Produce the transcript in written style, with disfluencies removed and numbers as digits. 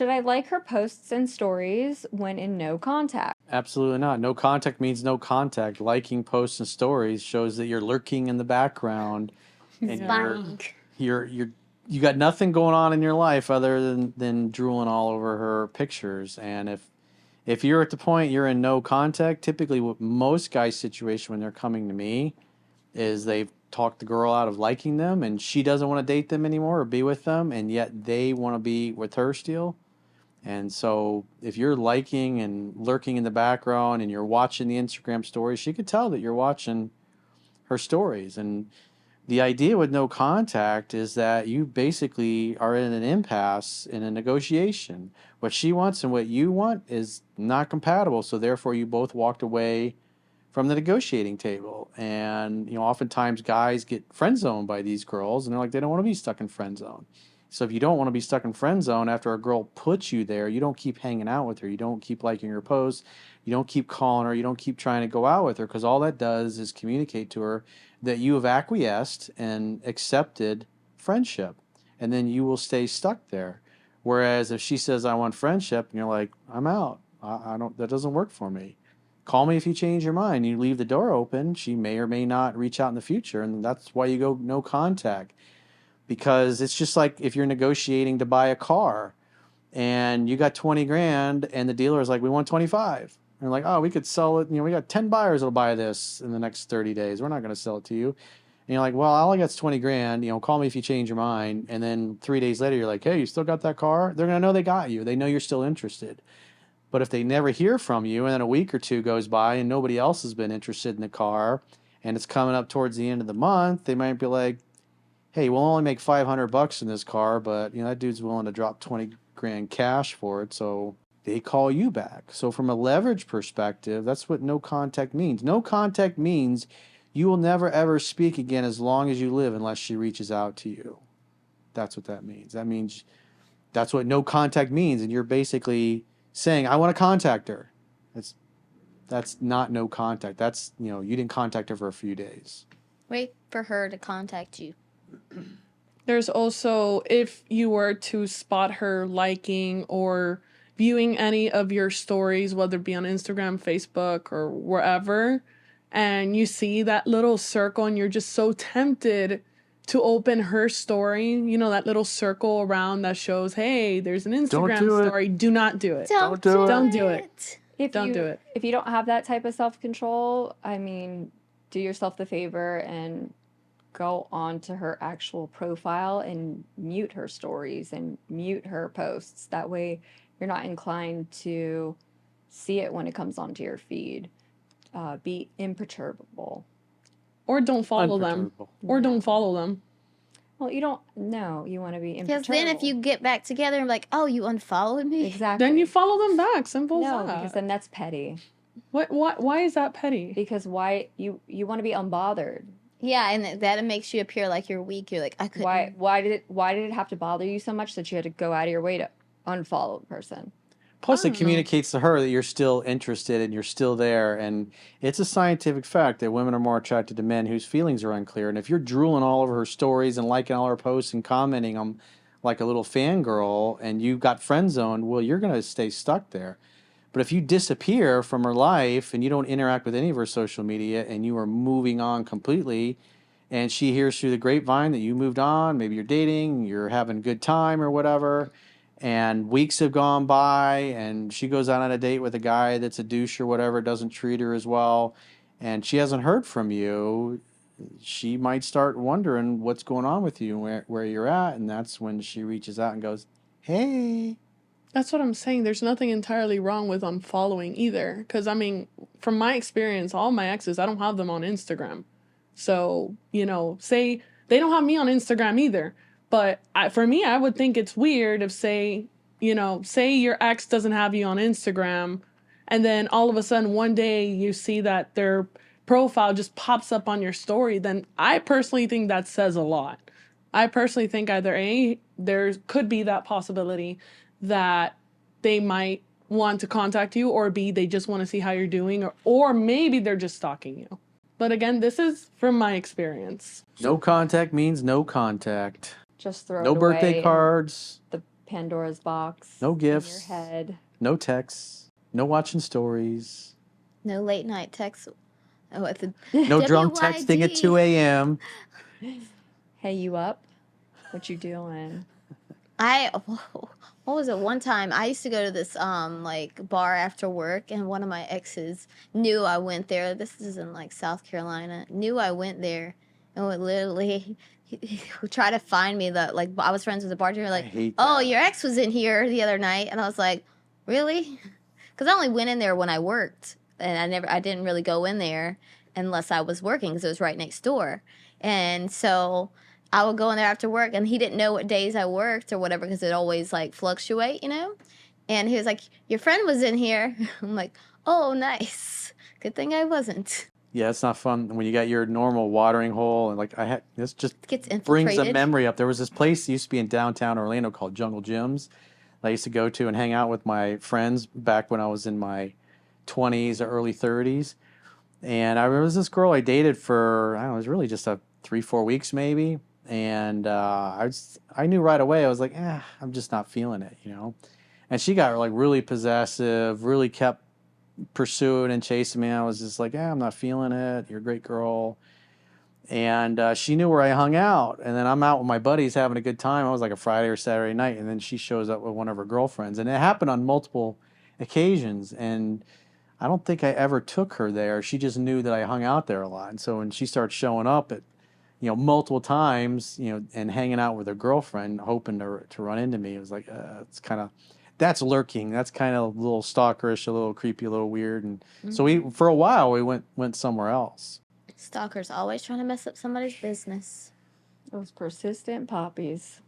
Should I like her posts and stories when in no contact? Absolutely not. No contact means no contact. Liking posts and stories shows that you're lurking in the background and you got nothing going on in your life other than drooling all over her pictures. And if you're at the point you're in no contact, typically what most guys' situation when they're coming to me is they've talked the girl out of liking them and she doesn't want to date them anymore or be with them, and yet they want to be with her still. And so if you're liking and lurking in the background and you're watching the Instagram stories, she could tell that you're watching her stories. And the idea with no contact is that you basically are in an impasse in a negotiation. What she wants and what you want is not compatible. So therefore you both walked away from the negotiating table. And, oftentimes guys get friend zoned by these girls and they're like, they don't want to be stuck in friend zone. So if you don't want to be stuck in friend zone after a girl puts you there, you don't keep hanging out with her. You don't keep liking her posts. You don't keep calling her. You don't keep trying to go out with her, because all that does is communicate to her that you have acquiesced and accepted friendship. And then you will stay stuck there. Whereas if she says, I want friendship, and you're like, I'm out. I don't, that doesn't work for me. Call me if you change your mind. You leave the door open. She may or may not reach out in the future. And that's why you go no contact. Because it's just like if you're negotiating to buy a car and you got 20 grand and the dealer is like, we want 25. And you're like, oh, we could sell it. We got 10 buyers that'll buy this in the next 30 days. We're not going to sell it to you. And you're like, well, all I got is 20 grand. Call me if you change your mind. And then 3 days later, you're like, hey, you still got that car? They're going to know they got you. They know you're still interested. But if they never hear from you and then a week or two goes by and nobody else has been interested in the car and it's coming up towards the end of the month, they might be like, hey, we'll only make $500 in this car, but that dude's willing to drop 20 grand cash for it. So they call you back. So from a leverage perspective, that's what no contact means. No contact means you will never ever speak again as long as you live unless she reaches out to you. That's what that means. That means that's what no contact means. And you're basically saying, I want to contact her. That's not no contact. That's, you didn't contact her for a few days. Wait for her to contact you. There's also, if you were to spot her liking or viewing any of your stories, whether it be on Instagram, Facebook, or wherever, and you see that little circle and you're just so tempted to open her story, that little circle around that shows, hey, there's an Instagram story. Do not do it. Don't do it. Don't do it. If you don't have that type of self-control, do yourself the favor and go on to her actual profile and mute her stories and mute her posts. That way you're not inclined to see it when it comes onto your feed. Be imperturbable. Or don't follow them. Or don't follow them. Well, you don't know. You want to be imperturbable. Because then if you get back together and like, oh, you unfollowed me? Exactly. Then you follow them back. Simple as that. No, because then that's petty. Why is that petty? Because why you want to be unbothered. Yeah, and that makes you appear like you're weak. You're like, I couldn't. Why did it have to bother you so much that you had to go out of your way to unfollow the person? Plus, it communicates to her that you're still interested and you're still there. And it's a scientific fact that women are more attracted to men whose feelings are unclear. And if you're drooling all over her stories and liking all her posts and commenting them like a little fangirl and you got friend zoned, well, you're going to stay stuck there. But if you disappear from her life and you don't interact with any of her social media and you are moving on completely, and she hears through the grapevine that you moved on, maybe you're dating, you're having a good time or whatever, and weeks have gone by and she goes out on a date with a guy that's a douche or whatever, doesn't treat her as well, and she hasn't heard from you, she might start wondering what's going on with you and where you're at, and that's when she reaches out and goes, hey. That's what I'm saying. There's nothing entirely wrong with unfollowing either. Because, from my experience, all my exes, I don't have them on Instagram. So, say they don't have me on Instagram either. But for me, I would think it's weird if, say your ex doesn't have you on Instagram, and then all of a sudden one day you see that their profile just pops up on your story, then I personally think that says a lot. I personally think either A, there could be that possibility that they might want to contact you, or B, they just want to see how you're doing, or maybe they're just stalking you. But again, this is from my experience. No contact means no contact. Just throw no it birthday away cards. The Pandora's box No in your gifts. head. No texts. No watching stories. No late night texts. Oh, at the No drunk texting at 2 a.m. Hey, you up? What you doing? What was it? One time I used to go to this like bar after work, and one of my exes knew I went there. This is in like South Carolina. Knew I went there, and would literally he would try to find me. That like I was friends with the bartender. I Like, hate oh, that. your ex was in here the other night, and I was like, really? Because I only went in there when I worked, and I didn't really go in there unless I was working because it was right next door, and so. I would go in there after work, and he didn't know what days I worked or whatever because it always like fluctuate, you know. And he was like, "Your friend was in here." I'm like, "Oh, nice. Good thing I wasn't." Yeah, it's not fun when you got your normal watering hole and like this just It gets brings a infiltrated. memory up. There was this place that used to be in downtown Orlando called Jungle Gyms that I used to go to and hang out with my friends back when I was in my 20s or early 30s. And I remember this girl I dated for, I don't know, it was really just 3-4 weeks maybe. And I knew right away, I was like, I'm just not feeling it, you know? And she got like really possessive, really kept pursuing and chasing me. I was just like, I'm not feeling it. You're a great girl. And she knew where I hung out. And then I'm out with my buddies having a good time. It was like a Friday or Saturday night. And then she shows up with one of her girlfriends. And it happened on multiple occasions. And I don't think I ever took her there. She just knew that I hung out there a lot. And so when she started showing up at, multiple times, and hanging out with her girlfriend, hoping to run into me, it was like, that's lurking. That's kind of a little stalkerish, a little creepy, a little weird. And so for a while, we went somewhere else. Stalkers always trying to mess up somebody's business. Those persistent poppies.